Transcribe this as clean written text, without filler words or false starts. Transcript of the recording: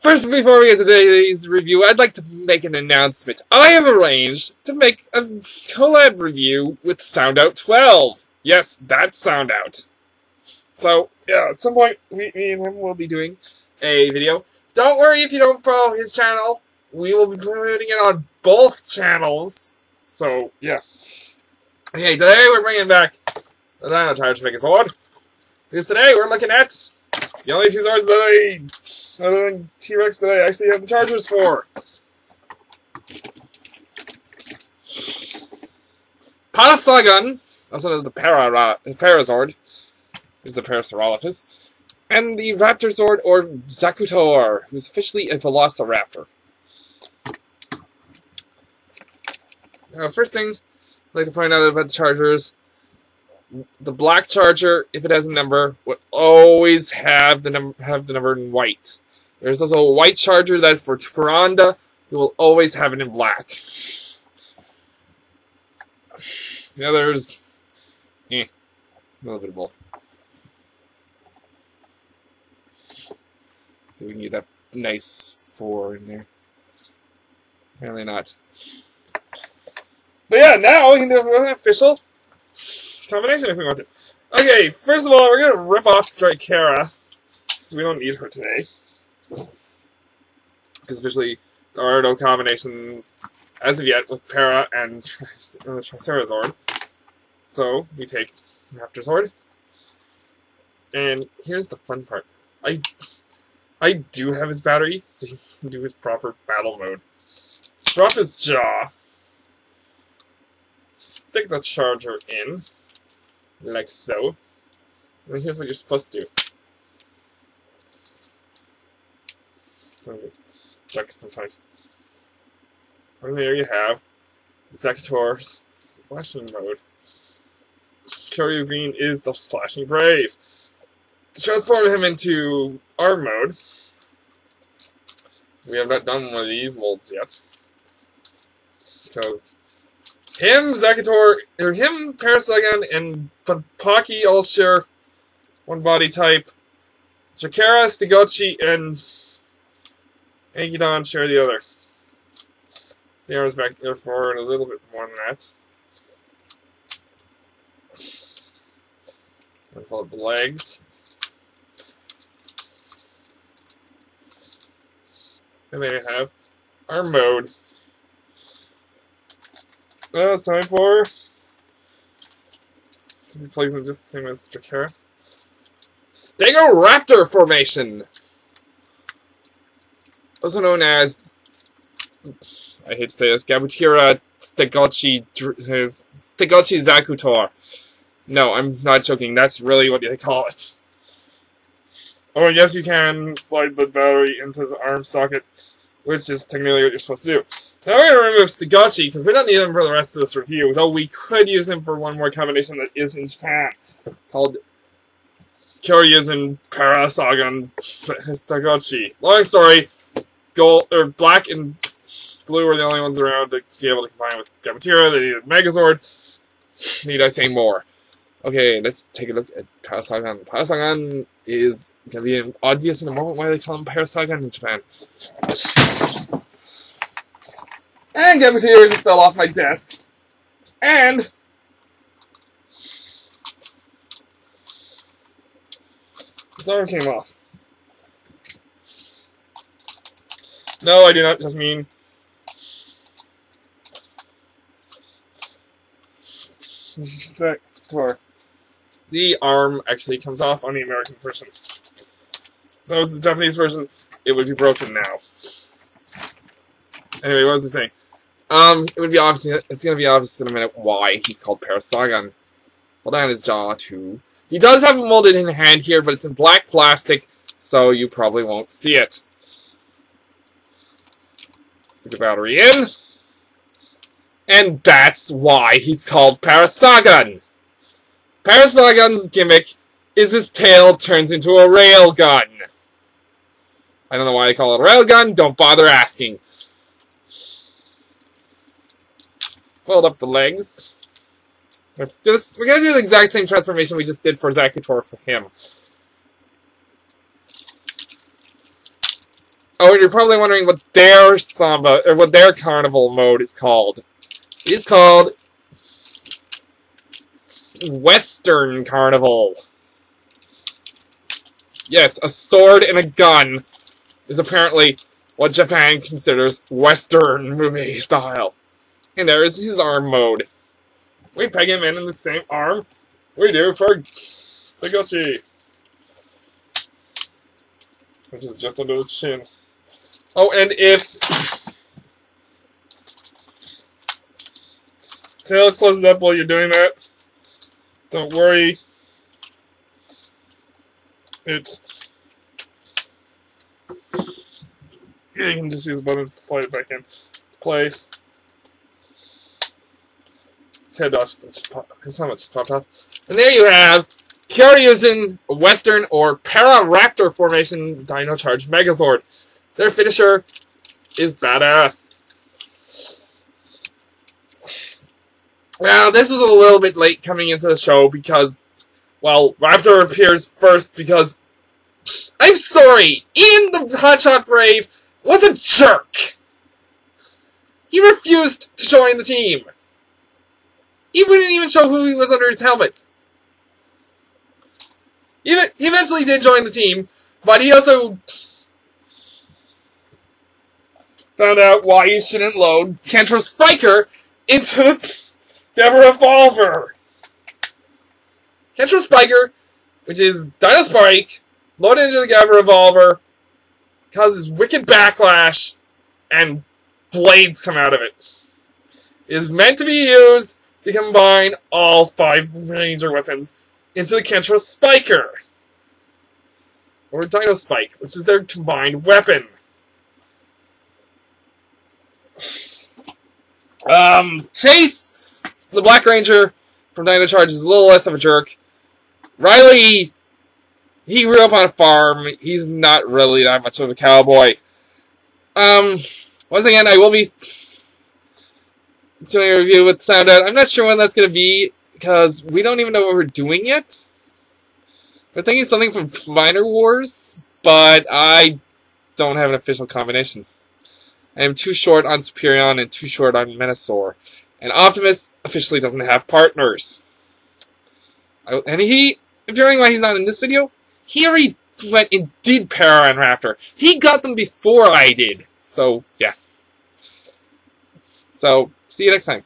First, before we get to today's review, I'd like to make an announcement. I have arranged to make a collab review with SoundOut 12. Yes, that's SoundOut. So, yeah, at some point, me and him will be doing a video. Don't worry if you don't follow his channel. We will be putting it on both channels. So, yeah. Okay, today we're bringing back the dino charge to make a zord. Because today we're looking at the only two zords that other than T-Rex that I actually have the chargers for. Parasagan, also known as the Parazord, who's the Parasaurolophus, and the Raptor Zord, or Zakutor, who's officially a Velociraptor. Now, first thing I'd like to point out about the chargers, the black charger, if it has a number, would always have the number in white. There's also a white charger that's for Tyranda, who will always have it in black. The others, a little bit of both. So we can get that nice 4 in there. Apparently not. But yeah, now we can do an official combination if we want to. Okay, first of all, we're going to rip off Drykara, so we don't need her today. Because officially, there are no combinations as of yet with Para and Tricerazord. So, we take Raptor Zord. And here's the fun part. I do have his battery, so he can do his proper battle mode. Drop his jaw. Stick the charger in, like so. And then here's what you're supposed to do. I'm gonna get stuck sometimes. And there you have Zakutor's slashing mode. Kyoryu Green is the slashing brave. To transform him into arm mode, so we have not done one of these molds yet, because him, Parasagan, and Pocky all share one body type. Jakara, Stigochi, and Agidon share the other. The arms back there forward a little bit more than that. I'm going to call it the legs. And then we have arm mode. Well, it's time for, since he plays them just the same as Drakara, Stegoraptor formation! Also known as, I hate to say this, Gabutira Stegochi Zakutor. No, I'm not joking, that's really what they call it. Oh, and yes, you can slide the battery into his arm socket, which is technically what you're supposed to do. Now we're going to remove Stigochi, because we don't need him for the rest of this review, though we could use him for one more combination that is in Japan, called Kyoryuzen Parasagan Stigochi. Long story, gold, or black and blue are the only ones around to be able to combine with Gabutira. They needed Megazord. Need I say more? Okay, let's take a look at Parasagan. Parasagan is going to be obvious in a moment why they call him Parasagan in Japan. And Gabutira just fell off my desk. And his arm came off. No, I do not just mean that tour. The arm actually comes off on the American version. If that was the Japanese version, it would be broken now. Anyway, what was I saying? It would be obvious. It's gonna be obvious in a minute why he's called Parasagan. Hold on his jaw too. He does have a molded in hand here, but it's in black plastic, so you probably won't see it. Stick the battery in, and that's why he's called Parasagan. Parasagan's gimmick is his tail turns into a railgun. I don't know why they call it a railgun. Don't bother asking. Fold up the legs. We're gonna do the exact same transformation we just did for Zakutor for him. Oh, you're probably wondering what their Samba, or what their carnival mode is called. It's called Western Carnival. Yes, a sword and a gun is apparently what Japan considers Western movie style. And there is his arm mode. We peg him in the same arm we do for Sliguchi, which is just under the chin. Oh, and if tail closes up while you're doing that, don't worry. It's you can just use a button to slide it back in place. His head off, his helmet just popped off. And there you have Kyoryu's Western or Para-Raptor formation Dino Charge Megazord. Their finisher is badass. Now, this was a little bit late coming into the show because, well, Raptor appears first because, I'm sorry, Ian the Hotshot Brave was a jerk. He refused to join the team. He wouldn't even show who he was under his helmet. He eventually did join the team, but he also found out why you shouldn't load Kentra Spiker into the revolver. Kentra Spiker, which is Dino Spike, loaded into the Gabba revolver, causes wicked backlash, and blades come out of it. It is meant to be used to combine all 5 Ranger weapons into the Kentra Spiker, or Dino Spike, which is their combined weapon. Chase, the Black Ranger from Dino Charge, is a little less of a jerk. Riley, he grew up on a farm. He's not really that much of a cowboy. Once again, I will be doing a review with sound out. I'm not sure when that's going to be, because we don't even know what we're doing yet. We're thinking something from Minor Wars, but I don't have an official combination. I am too short on Superion and too short on Menasor. And Optimus officially doesn't have partners. And he, if you're wondering why he's not in this video, he already went and did Para and Raptor. He got them before I did. So, yeah. So, see you next time.